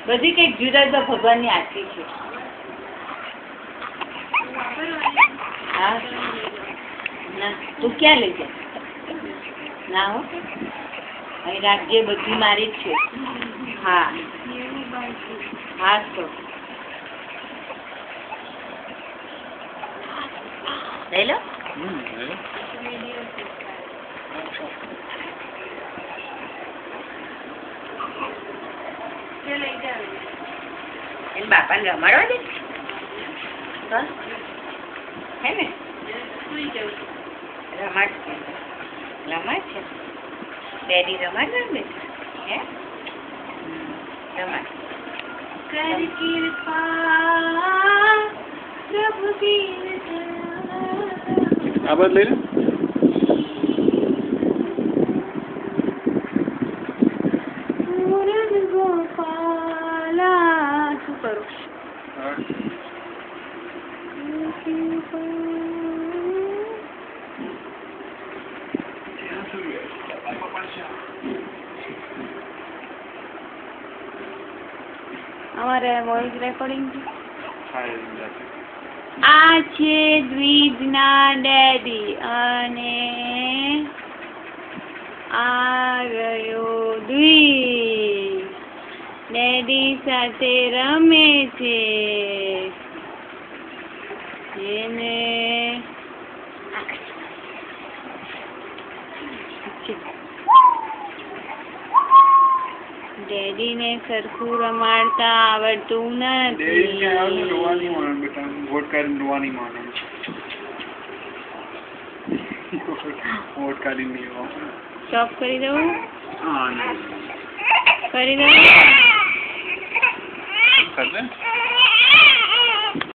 બધી કઈક જુદા જુદા ભગવાનની આરતી છે. હા ના તું ક્યાં લઈ જાય? ના હો અહીં રાખજે, બધી મારી જ છે. હા હા તો લઈ લો. એને બાપાને રમાડવા દે હે ને? રમાડ છે ડેડી રમાડ ને હે રમાડ. કર કૃપા પ્રભુ આ બાદ લઈ લે. મુરન ગોપાલા શું કરું? અમારે વોઇસ રેકોર્ડિંગ આ છે દ્વિજના ડેડી અને આ રહ્યો દ્વિજ ડેડી સાથે રમે છે એને ડેડી ને સરખું રમાડતા આવડતું નથી. સ્ટોપ કરી દઉં? કરી દઉં?